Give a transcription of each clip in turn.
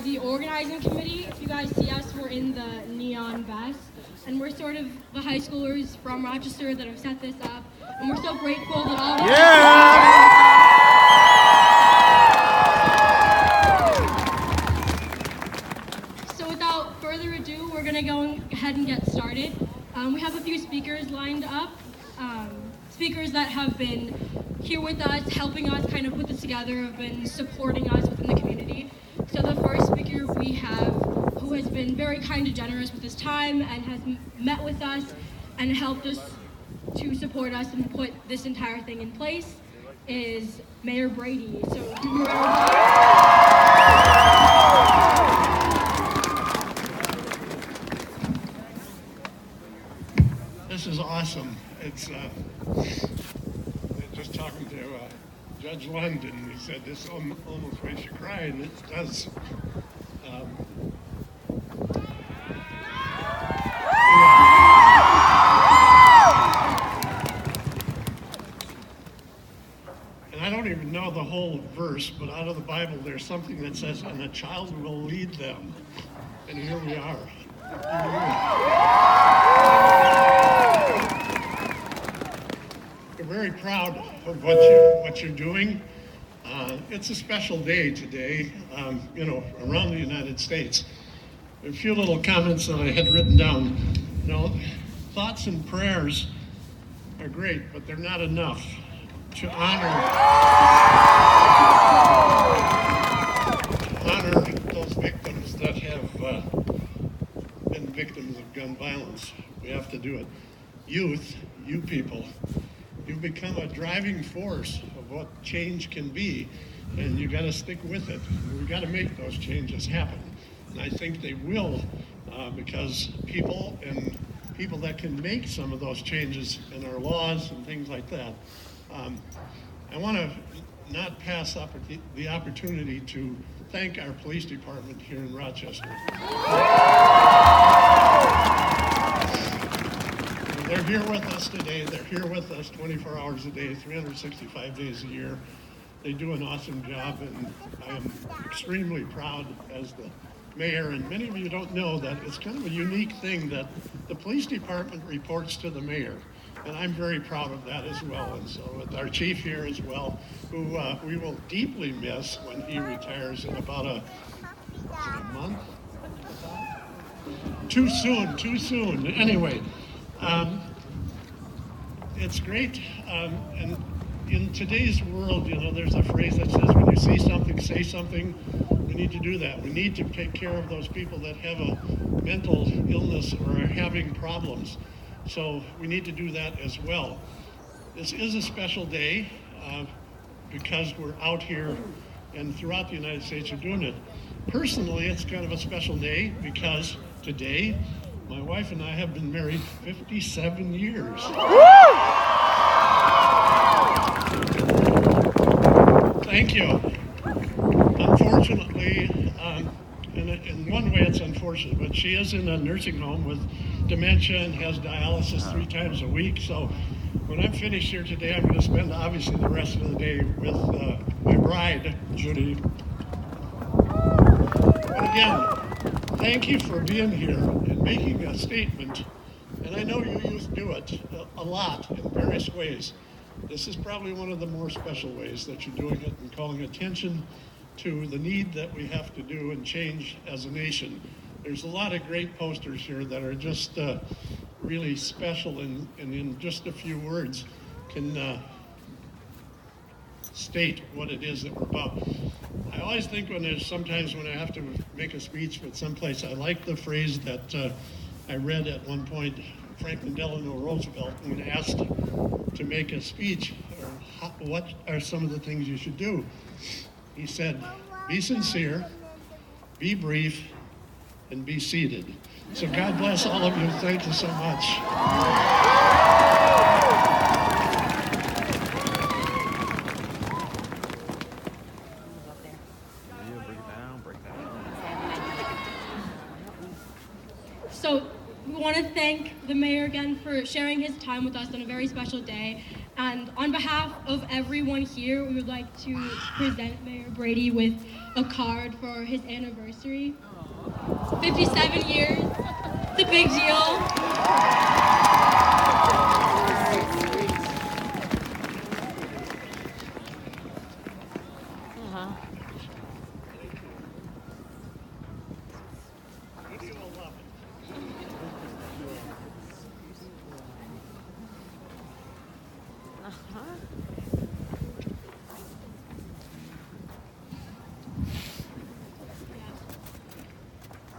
The organizing committee. If you guys see us, we're in the neon vest, and we're sort of the high schoolers from Rochester that have set this up, and we're so grateful that all of you. So without further ado, we're gonna go ahead and get started. We have a few speakers lined up, speakers that have been here with us, helping us kind of put this together, have been supporting us within the community. So the first speaker we have, who has been very kind and generous with his time and has met with us and helped us to support us and put this entire thing in place, is Mayor Brady. So this is awesome. It's just talking to Judge London. He said this almost makes you cry, and it does. And I don't even know the whole verse, but out of the Bible, there's something that says, "And a child will lead them." And here we are. We're very proud of what you're doing. It's a special day today, around the United States. A few little comments that I had written down. Thoughts and prayers are great, but they're not enough to honor those victims that have been victims of gun violence. We have to do it. Youth, you people, you've become a driving force of what change can be, and you got to stick with it. We got to make those changes happen, and I think they will, because people that can make some of those changes in our laws and things like that. I want to not pass the opportunity to thank our police department here in Rochester. They're here with us today. They're here with us 24 hours a day, 365 days a year. They do an awesome job, and I am extremely proud as the mayor. And many of you don't know that it's kind of a unique thing that the police department reports to the mayor. And I'm very proud of that as well. And so with our chief here as well, who we will deeply miss when he retires in about a month? Too soon. Anyway. It's great, and in today's world, there's a phrase that says, when you see something, say something. We need to do that. We need to take care of those people that have a mental illness or are having problems. So we need to do that as well. This is a special day because we're out here and throughout the United States are doing it. Personally, it's kind of a special day because today, my wife and I have been married 57 years. Thank you. Unfortunately, in one way it's unfortunate, but she is in a nursing home with dementia and has dialysis 3 times a week. So when I'm finished here today, I'm going to spend obviously the rest of the day with my bride, Judy. But again, thank you for being here and making a statement. And I know you do it a lot in various ways. This is probably one of the more special ways that you're doing it and calling attention to the need that we have to do and change as a nation. There's a lot of great posters here that are just really special and in just a few words can state what it is that we're about. I always think sometimes when I have to make a speech at someplace, I like the phrase that I read at one point, Franklin Delano Roosevelt, when asked to make a speech, what are some of the things you should do? He said, be sincere, be brief, and be seated. So God bless all of you. Thank you so much. So we want to thank the mayor again for sharing his time with us on a very special day. And on behalf of everyone here, we would like to present Mayor Brady with a card for his anniversary. 57 years. It's a big deal.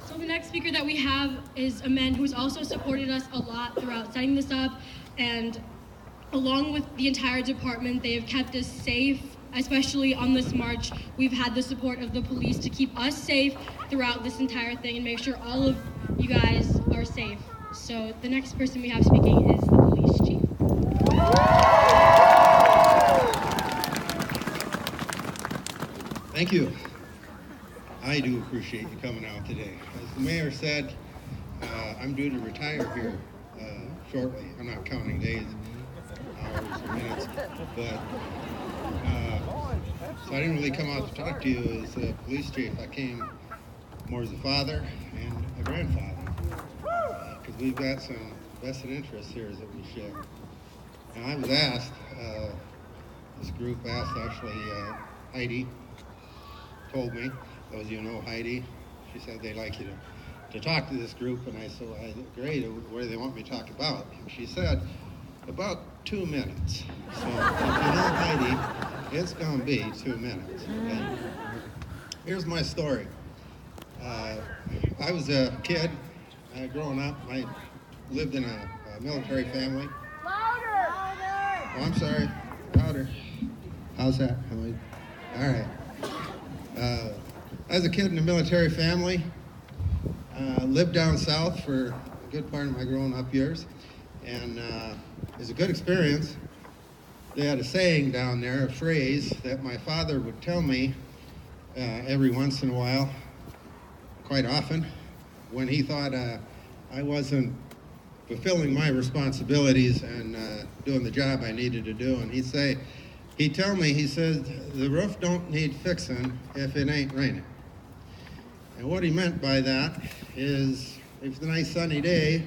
So the next speaker that we have is a man who's also supported us a lot throughout setting this up, and along with the entire department, they have kept us safe, especially on this march. We've had the support of the police to keep us safe throughout this entire thing and make sure all of you guys are safe. So the next person we have speaking is the police chief. Thank you. I do appreciate you coming out today. As the mayor said, I'm due to retire here shortly. I'm not counting days, hours, or minutes, but so I didn't really come out to talk to you as a police chief. I came more as a father and a grandfather, because we've got some vested interests here that we share. And I was asked, this group asked actually, Heidi told me, those of you know Heidi, she said they'd like you to talk to this group, and I said, well, great, what do they want me to talk about? And she said, about 2 minutes. So if you know Heidi, it's going to be 2 minutes. Okay? Here's my story. I was a kid growing up. I lived in a military family. Louder! Oh, I'm sorry. Louder. How's that? All right. I was a kid in a military family. Lived down south for a good part of my growing up years. And it was a good experience. They had a saying down there, a phrase that my father would tell me every once in a while, quite often, when he thought I wasn't fulfilling my responsibilities and doing the job I needed to do. And he'd tell me, he said, the roof don't need fixing if it ain't raining. And what he meant by that is, if it's a nice sunny day,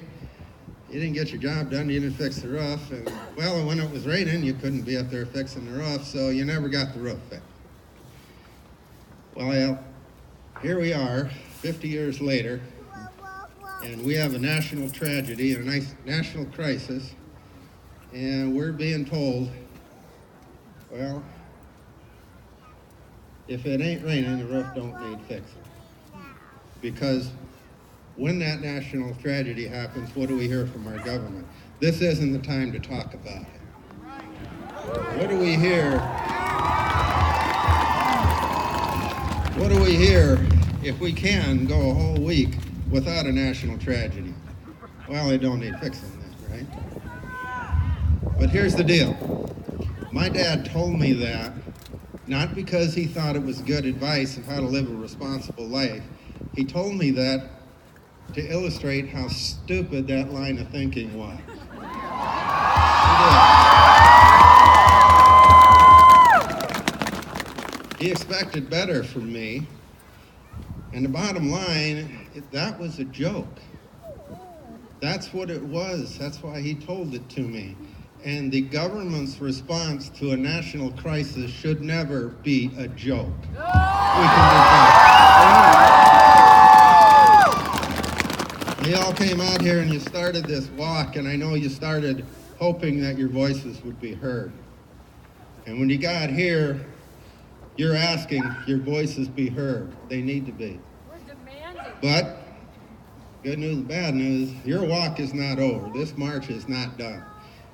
you didn't get your job done, you didn't fix the roof, and well, when it was raining, you couldn't be up there fixing the roof, so you never got the roof fixed. Well, here we are, 50 years later, and we have a national tragedy, a nice national crisis, and we're being told, well, if it ain't raining, the roof don't need fixing. Because when that national tragedy happens, what do we hear from our government? This isn't the time to talk about it. What do we hear? What do we hear if we can go a whole week without a national tragedy? Well, it don't need fixing then, right? But here's the deal. My dad told me that not because he thought it was good advice of how to live a responsible life. He told me that to illustrate how stupid that line of thinking was. He expected better from me, and the bottom line, that was a joke. That's what it was. That's why he told it to me. And the government's response to a national crisis should never be a joke. We can do better. You all came out here and you started this walk, and I know you started hoping that your voices would be heard. And when you got here, you're asking your voices be heard. They need to be. We're demanding. But, good news and bad news, your walk is not over. This march is not done.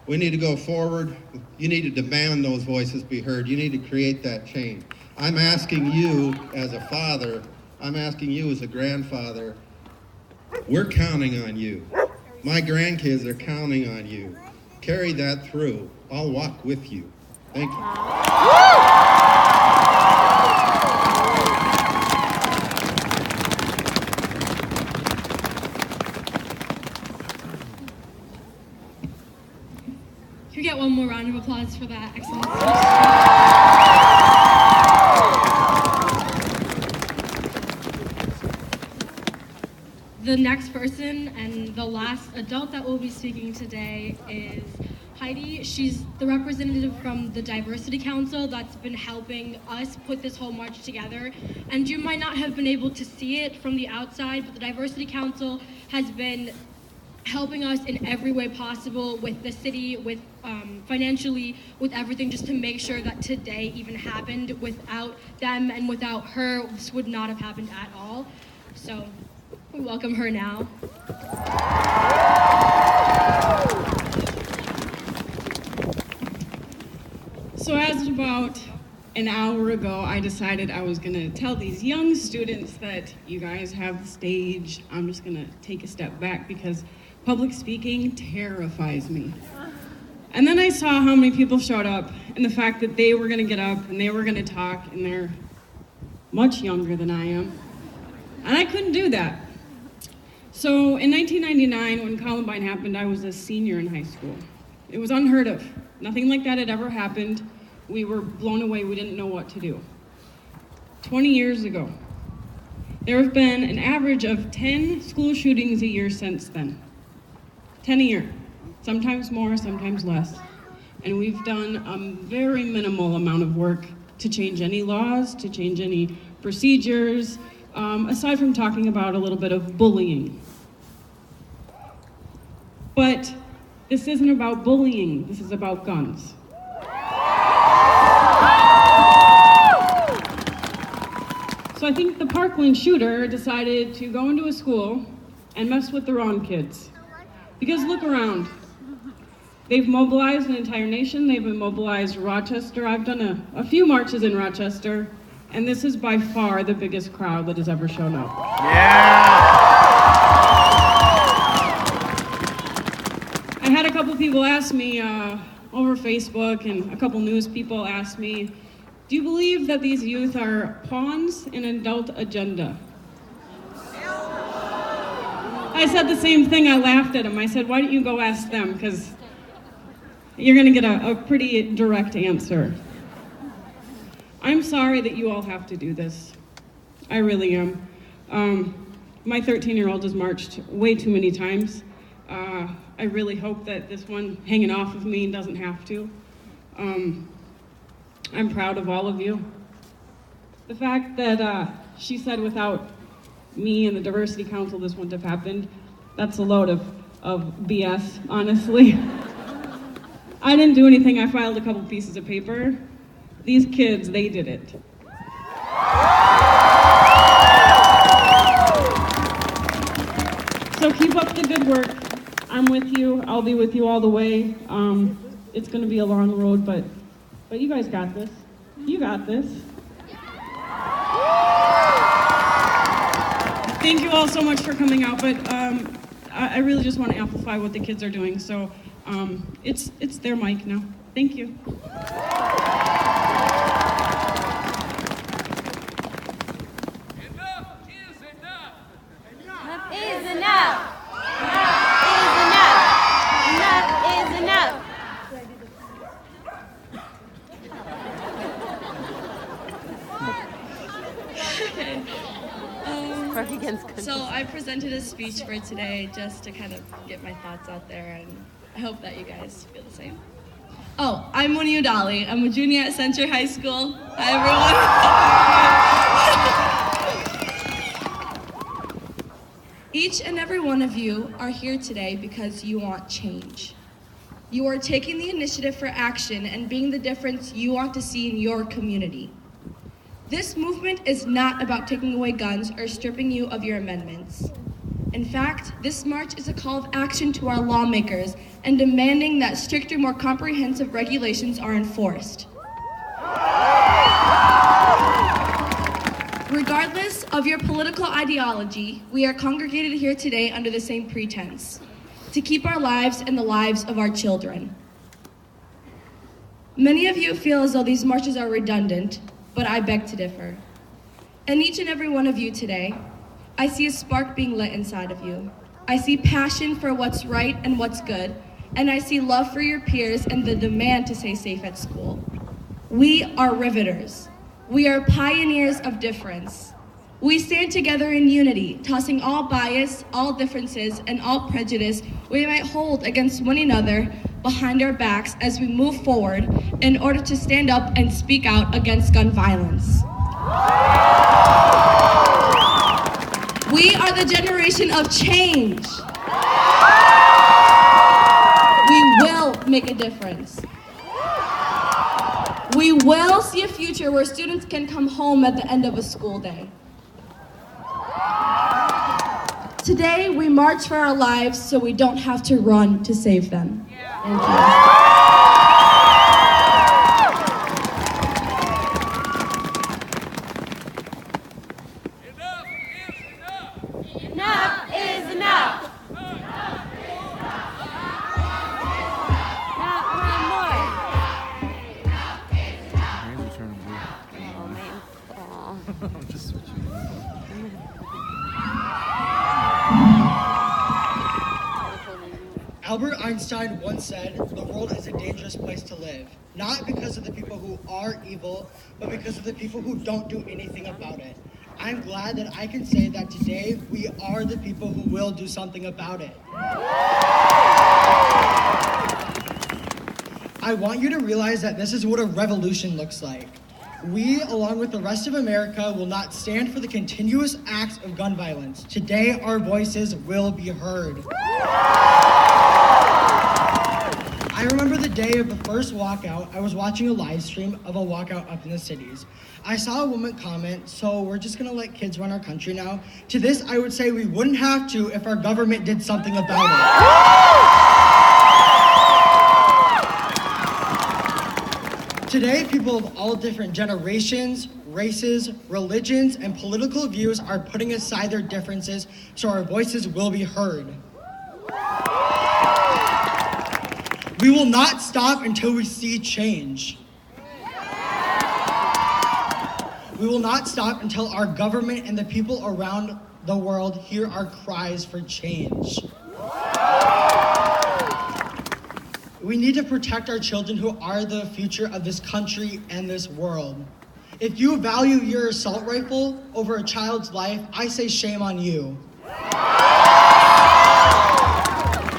We need to go forward. You need to demand those voices be heard. You need to create that change. I'm asking you as a father, I'm asking you as a grandfather, we're counting on you. My grandkids are counting on you. Carry that through. I'll walk with you. Thank you. Can we get get one more round of applause for that excellent speech. The next person and the last adult that will be speaking today is Heidi. She's the representative from the Diversity Council that's been helping us put this whole march together. And you might not have been able to see it from the outside, but the Diversity Council has been helping us in every way possible with the city, with financially, with everything, just to make sure that today even happened. Without them and without her, this would not have happened at all. So we welcome her now. So as about an hour ago, I decided I was gonna tell these young students that you guys have the stage. I'm just gonna take a step back because public speaking terrifies me. And then I saw how many people showed up and the fact that they were gonna get up and they were gonna talk, and they're much younger than I am. And I couldn't do that. So in 1999, when Columbine happened, I was a senior in high school. It was unheard of. Nothing like that had ever happened. We were blown away. We didn't know what to do. 20 years ago, there have been an average of 10 school shootings a year since then. 10 a year, sometimes more, sometimes less. And we've done a very minimal amount of work to change any laws, to change any procedures, aside from talking about a little bit of bullying. But this isn't about bullying, this is about guns. So I think the Parkland shooter decided to go into a school and mess with the wrong kids. Because look around. They've mobilized an entire nation, they've immobilized Rochester. I've done a few marches in Rochester, and this is by far the biggest crowd that has ever shown up. Yeah! I had a couple people ask me over Facebook, and a couple news people asked me, do you believe that these youth are pawns in an adult agenda? I said the same thing. I laughed at him. I said, why don't you go ask them? Because you're going to get a pretty direct answer. I'm sorry that you all have to do this. I really am. My 13-year-old has marched way too many times. I really hope that this one hanging off of me doesn't have to. I'm proud of all of you. The fact that she said without me and the Diversity Council this wouldn't have happened, that's a load of BS, honestly. I didn't do anything. I filed a couple pieces of paper. These kids, they did it. So keep up the good work. I'm with you. I'll be with you all the way. It's going to be a long road, but you guys got this. You got this. Thank you all so much for coming out, but I really just want to amplify what the kids are doing. So it's their mic now. Thank you. Enough is enough. Enough is enough. Enough is enough. So I presented a speech for today just to kind of get my thoughts out there, and I hope that you guys feel the same. Oh, I'm Winnie Udali. I'm a junior at Century High School. Hi, everyone. Each and every one of you are here today because you want change. You are taking the initiative for action and being the difference you want to see in your community. This movement is not about taking away guns or stripping you of your amendments. In fact, this march is a call of action to our lawmakers and demanding that stricter, more comprehensive regulations are enforced. Regardless of your political ideology, we are congregated here today under the same pretense: to keep our lives and the lives of our children. Many of you feel as though these marches are redundant, but I beg to differ. In each and every one of you today, I see a spark being lit inside of you. I see passion for what's right and what's good, and I see love for your peers and the demand to stay safe at school. We are riveters. We are pioneers of difference. We stand together in unity, tossing all bias, all differences, and all prejudice we might hold against one another behind our backs as we move forward in order to stand up and speak out against gun violence. We are the generation of change. We will make a difference. We will see a future where students can come home at the end of a school day. Today, we march for our lives so we don't have to run to save them. Thank you. Enough is enough. Not one more. Hands are turning blue. Oh, man. Aw. I'm just switching. Albert Einstein once said, "The world is a dangerous place to live, not because of the people who are evil, but because of the people who don't do anything about it." I'm glad that I can say that today we are the people who will do something about it. I want you to realize that this is what a revolution looks like. We, along with the rest of America, will not stand for the continuous acts of gun violence. Today, our voices will be heard. I remember the day of the first walkout. I was watching a live stream of a walkout up in the cities. I saw a woman comment, "So we're just gonna let kids run our country now?" To this, I would say we wouldn't have to if our government did something about it. Today, people of all different generations, races, religions, and political views are putting aside their differences so our voices will be heard. We will not stop until we see change. We will not stop until our government and the people around the world hear our cries for change. We need to protect our children who are the future of this country and this world. If you value your assault rifle over a child's life, I say shame on you.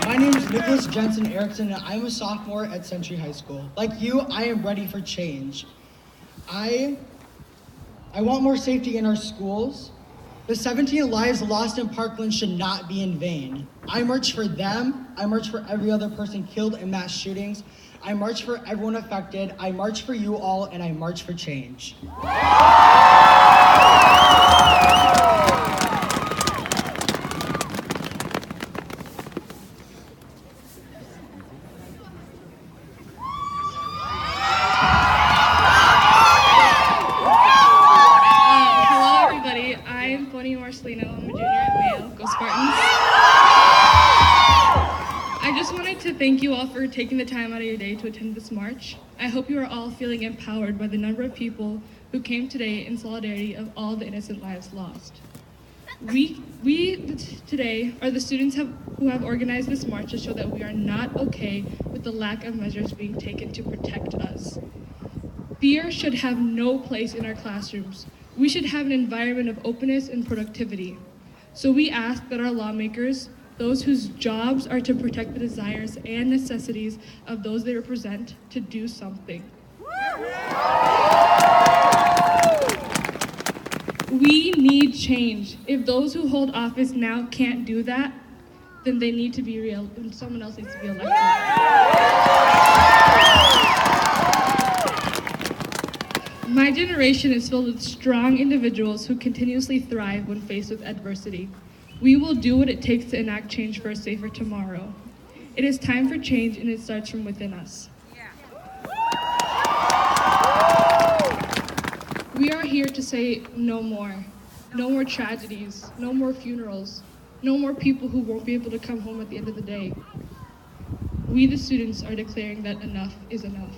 My name is Nicholas Jensen Erickson, and I'm a sophomore at Century High School. Like you, I am ready for change. I want more safety in our schools. The 17 lives lost in Parkland should not be in vain. I march for them. I march for every other person killed in mass shootings. I march for everyone affected. I march for you all, and I march for change. I'm a junior at Mayo. Go Spartans. I just wanted to thank you all for taking the time out of your day to attend this march. I hope you are all feeling empowered by the number of people who came today in solidarity of all the innocent lives lost. We today are the students who have organized this march to show that we are not okay with the lack of measures being taken to protect us. Fear should have no place in our classrooms. We should have an environment of openness and productivity. So we ask that our lawmakers, those whose jobs are to protect the desires and necessities of those they represent, to do something. We need change. If those who hold office now can't do that, then they need to be real, and someone else needs to be elected. My generation is filled with strong individuals who continuously thrive when faced with adversity. We will do what it takes to enact change for a safer tomorrow. It is time for change, and it starts from within us. We are here to say no more. No more tragedies, no more funerals, no more people who won't be able to come home at the end of the day. We, the students, are declaring that enough is enough.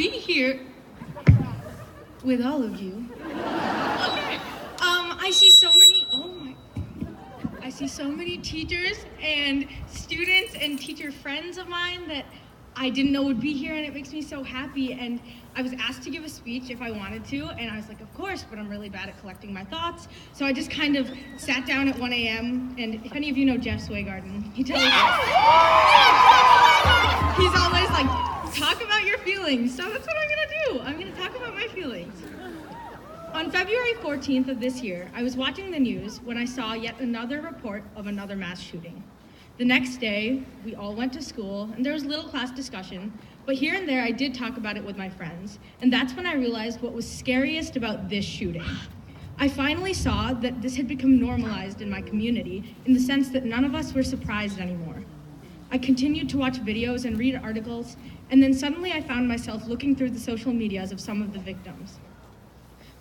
be here with all of you. Okay. I see so many teachers and students and teacher friends of mine that I didn't know would be here, and it makes me so happy. And I was asked to give a speech if I wanted to, and I was like, of course, but I'm really bad at collecting my thoughts. So I just kind of sat down at 1 a.m., and if any of you know Jeff Swaygarden, he tells he's always like, talk about your feelings. So that's what I'm gonna do. I'm gonna talk about my feelings. On February 14th of this year, I was watching the news when I saw yet another report of another mass shooting. The next day, we all went to school, and there was little class discussion, but here and there I did talk about it with my friends, and that's when I realized what was scariest about this shooting. I finally saw that this had become normalized in my community in the sense that none of us were surprised anymore. I continued to watch videos and read articles, and then suddenly I found myself looking through the social medias of some of the victims.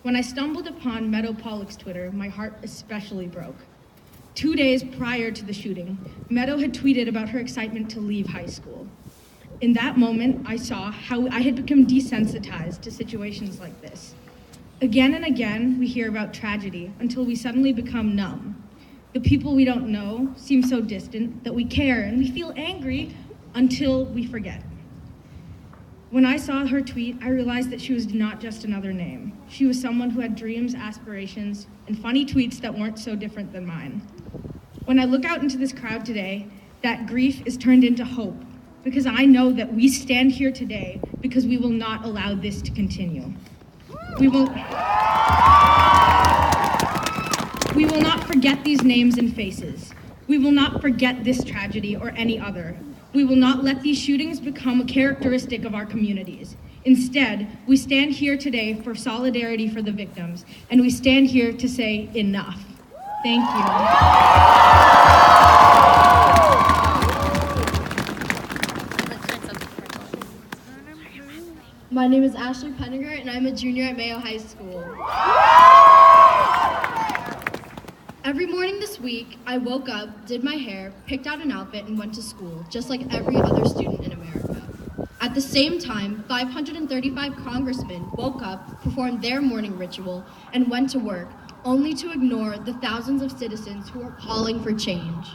When I stumbled upon Meadow Pollock's Twitter, my heart especially broke. 2 days prior to the shooting, Meadow had tweeted about her excitement to leave high school. In that moment, I saw how I had become desensitized to situations like this. Again and again, we hear about tragedy until we suddenly become numb. The people we don't know seem so distant that we care and we feel angry until we forget. When I saw her tweet, I realized that she was not just another name. She was someone who had dreams, aspirations, and funny tweets that weren't so different than mine. When I look out into this crowd today, that grief is turned into hope, because I know that we stand here today because we will not allow this to continue. We will not forget these names and faces. We will not forget this tragedy or any other. We will not let these shootings become a characteristic of our communities. Instead, we stand here today for solidarity for the victims, and we stand here to say enough. Thank you. My name is Ashley Penninger, and I'm a junior at Mayo High School. Every morning this week, I woke up, did my hair, picked out an outfit, and went to school, just like every other student in America. At the same time, 535 congressmen woke up, performed their morning ritual, and went to work, only to ignore the thousands of citizens who are calling for change.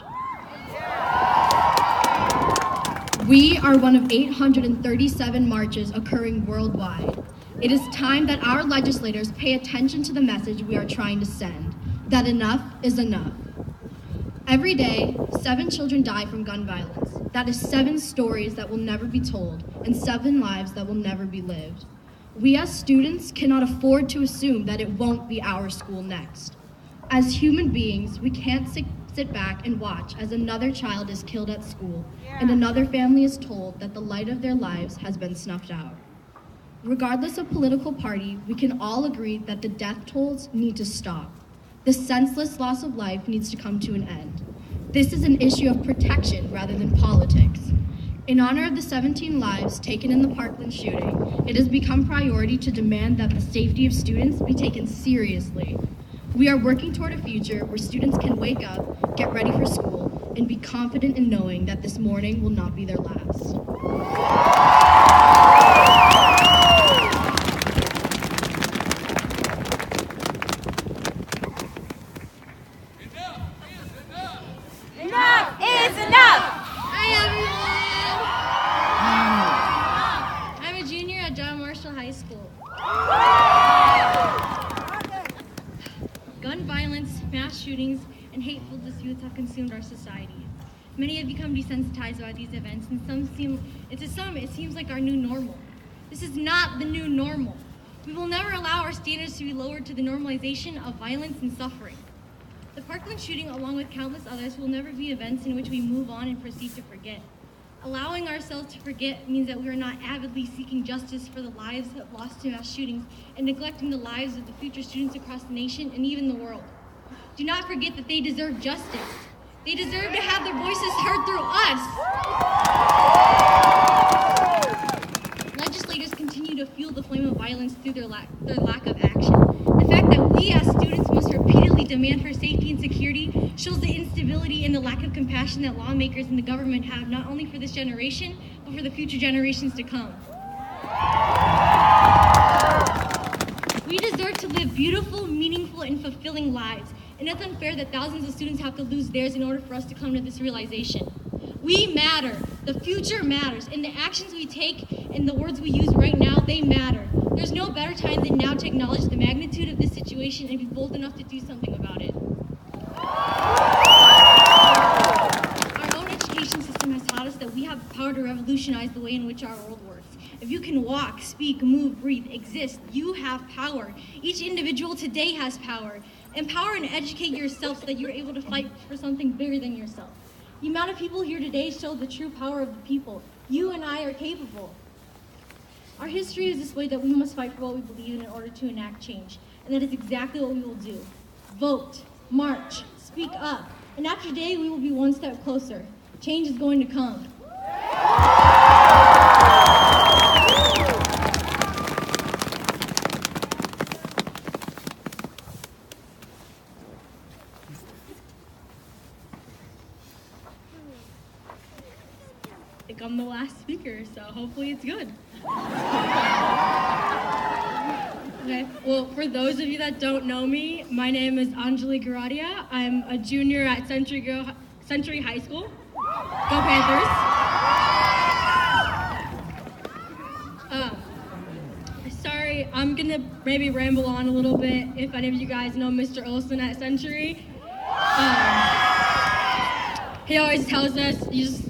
We are one of 837 marches occurring worldwide. It is time that our legislators pay attention to the message we are trying to send, that enough is enough. Every day, 7 children die from gun violence. That is 7 stories that will never be told, and 7 lives that will never be lived. We as students cannot afford to assume that it won't be our school next. As human beings, we can't sit back and watch as another child is killed at school, and another family is told that the light of their lives has been snuffed out. Regardless of political party, we can all agree that the death tolls need to stop. The senseless loss of life needs to come to an end. This is an issue of protection rather than politics. In honor of the 17 lives taken in the Parkland shooting, it has become priority to demand that the safety of students be taken seriously. We are working toward a future where students can wake up, get ready for school, and be confident in knowing that this morning will not be their last. Enough is enough! Hi, everyone! I'm a junior at John Marshall High School. Gun violence, mass shootings, and hateful disputes have consumed our society. Many have become desensitized about these events, and it seems like our new normal. This is not the new normal. We will never allow our standards to be lowered to the normalization of violence and suffering. The Parkland shooting, along with countless others, will never be events in which we move on and proceed to forget. Allowing ourselves to forget means that we are not avidly seeking justice for the lives lost to mass shootings and neglecting the lives of the future students across the nation and even the world. Do not forget that they deserve justice. They deserve to have their voices heard through us. Legislators continue to fuel the flame of violence through their lack of action. The fact that we as students must repeatedly demand for safety and security shows the instability and the lack of compassion that lawmakers and the government have not only for this generation, but for the future generations to come. and it's unfair that thousands of students have to lose theirs in order for us to come to this realization. We matter. The future matters, and the actions we take and the words we use right now, they matter. There's no better time than now to acknowledge the magnitude of this situation and be bold enough to do something about it. Our own education system has taught us that we have the power to revolutionize the way in which our world works. If you can walk, speak, move, breathe, exist, you have power. Each individual today has power. Empower and educate yourself so that you're able to fight for something bigger than yourself. The amount of people here today show the true power of the people. You and I are capable. Our history is displayed that we must fight for what we believe in order to enact change. And that is exactly what we will do. Vote, march, speak up. And after today, we will be one step closer. Change is going to come. I think I'm the last speaker, so hopefully it's good. Okay, well, for those of you that don't know me, my name is Anjali Garadia. I'm a junior at Century High School. Go Panthers! Sorry, I'm gonna maybe ramble on a little bit. If any of you guys know Mr. Olson at Century, he always tells us you just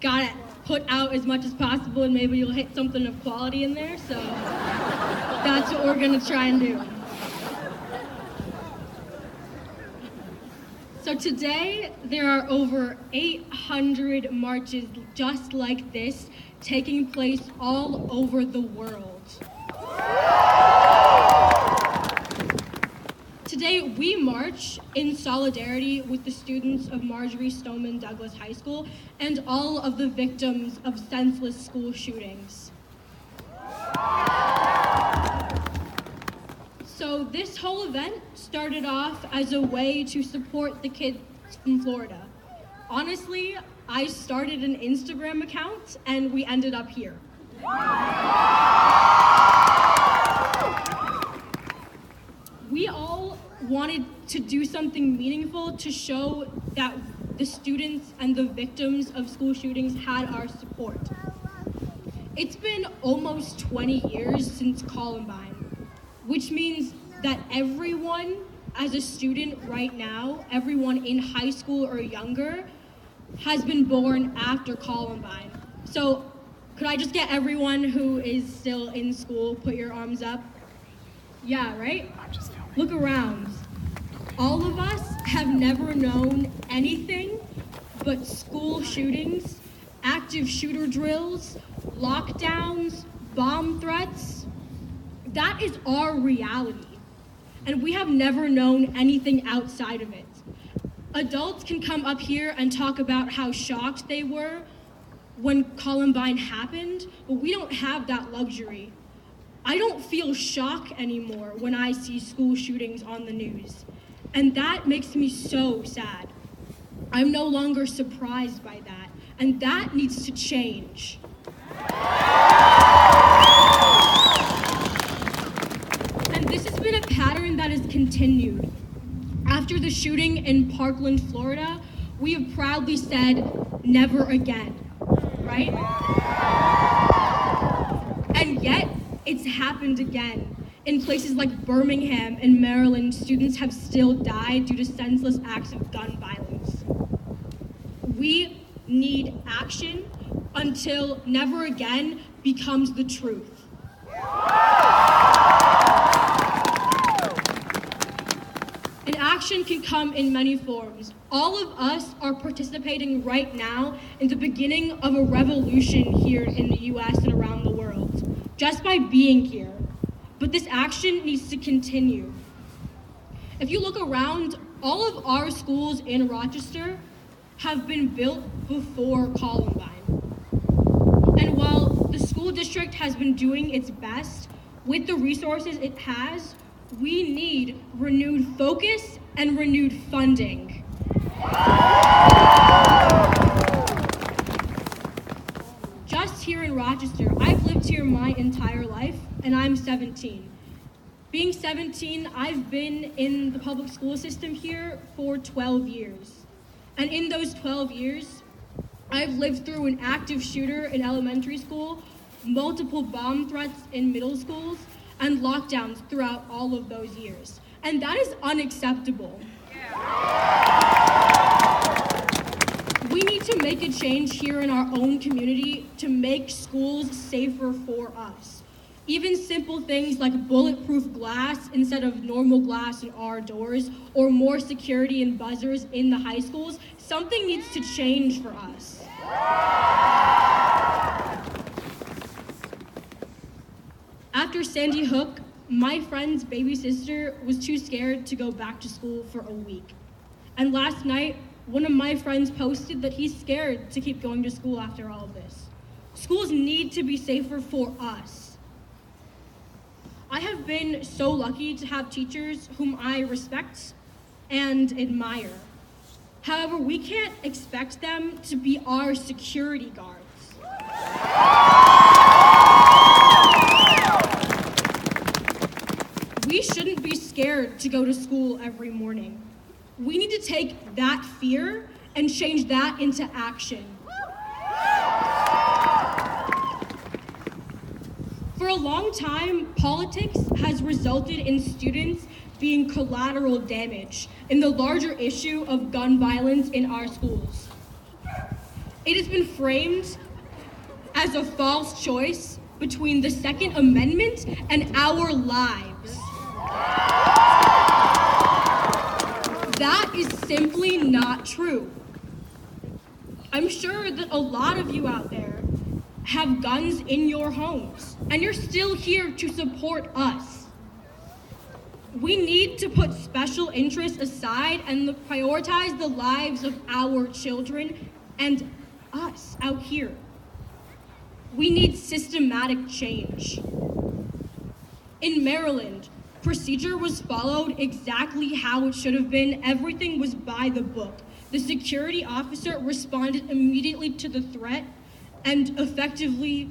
gotta put out as much as possible and maybe you'll hit something of quality in there, so that's what we're gonna try and do. So today, there are over 800 marches just like this taking place all over the world. Today, we march in solidarity with the students of Marjorie Stoneman Douglas High School and all of the victims of senseless school shootings. So this whole event started off as a way to support the kids from Florida. Honestly, I started an Instagram account and we ended up here. We all wanted to do something meaningful to show that the students and the victims of school shootings had our support. It's been almost 20 years since Columbine, which means that everyone as a student right now, everyone in high school or younger, has been born after Columbine. So could I just get everyone who is still in school, put your arms up? Yeah, right? Look around. All of us have never known anything but school shootings, active shooter drills, lockdowns, bomb threats. That is our reality. And we have never known anything outside of it. Adults can come up here and talk about how shocked they were when Columbine happened, but we don't have that luxury. I don't feel shock anymore when I see school shootings on the news. And that makes me so sad. I'm no longer surprised by that. And that needs to change. And this has been a pattern that has continued. After the shooting in Parkland, Florida, we have proudly said, never again, right? And yet, it's happened again. In places like Birmingham and Maryland, students have still died due to senseless acts of gun violence. We need action until never again becomes the truth. And action can come in many forms. All of us are participating right now in the beginning of a revolution here in the US and around the world, just by being here. But this action needs to continue. If you look around, all of our schools in Rochester have been built before Columbine. And while the school district has been doing its best with the resources it has, we need renewed focus and renewed funding. Just here in Rochester, I've lived here my entire life, and I'm 17. Being 17, I've been in the public school system here for 12 years. And in those 12 years, I've lived through an active shooter in elementary school, multiple bomb threats in middle schools, and lockdowns throughout all of those years. And that is unacceptable. We need to make a change here in our own community to make schools safer for us. Even simple things like bulletproof glass instead of normal glass in our doors, or more security and buzzers in the high schools, something needs to change for us. After Sandy Hook, my friend's baby sister was too scared to go back to school for a week. And last night, one of my friends posted that he's scared to keep going to school after all of this. Schools need to be safer for us. I have been so lucky to have teachers whom I respect and admire. However, we can't expect them to be our security guards. We shouldn't be scared to go to school every morning. We need to take that fear and change that into action. For a long time, politics has resulted in students being collateral damage in the larger issue of gun violence in our schools. It has been framed as a false choice between the Second Amendment and our lives. That is simply not true. I'm sure that a lot of you out there have guns in your homes, and you're still here to support us. We need to put special interests aside and prioritize the lives of our children and us out here. We need systematic change. In Maryland, procedure was followed exactly how it should have been. Everything was by the book. The security officer responded immediately to the threat and effectively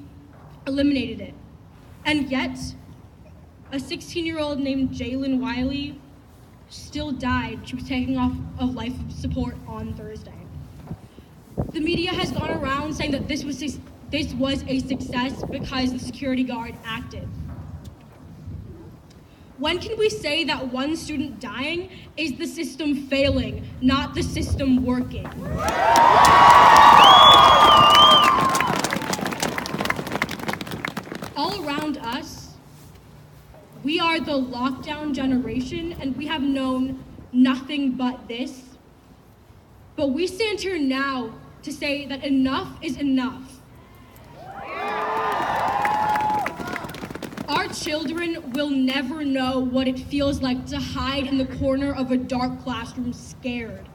eliminated it. And yet, a 16-year-old named Jalen Wiley still died. She was taken off of life support on Thursday. The media has gone around saying that this was a success because the security guard acted. When can we say that one student dying is the system failing, not the system working? All around us, we are the lockdown generation, and we have known nothing but this. But we stand here now to say that enough is enough. Our children will never know what it feels like to hide in the corner of a dark classroom scared.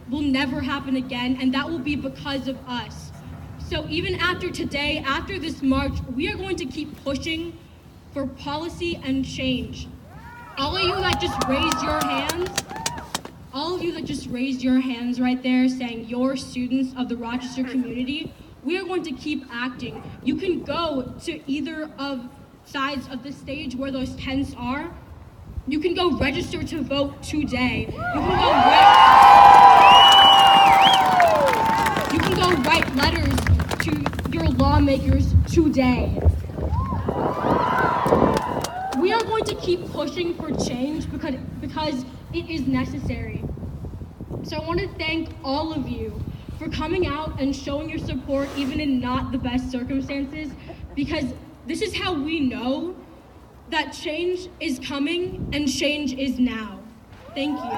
Will never happen again, and that will be because of us. So even after today, after this march, we are going to keep pushing for policy and change. All of you that just raised your hands right there saying you're students of the Rochester community, we are going to keep acting. You can go to either of sides of the stage where those tents are. You can go register to vote today. You can go write letters to your lawmakers today. We are going to keep pushing for change because it is necessary. So I want to thank all of you for coming out and showing your support even in not the best circumstances, because this is how we know that change is coming and change is now. Thank you.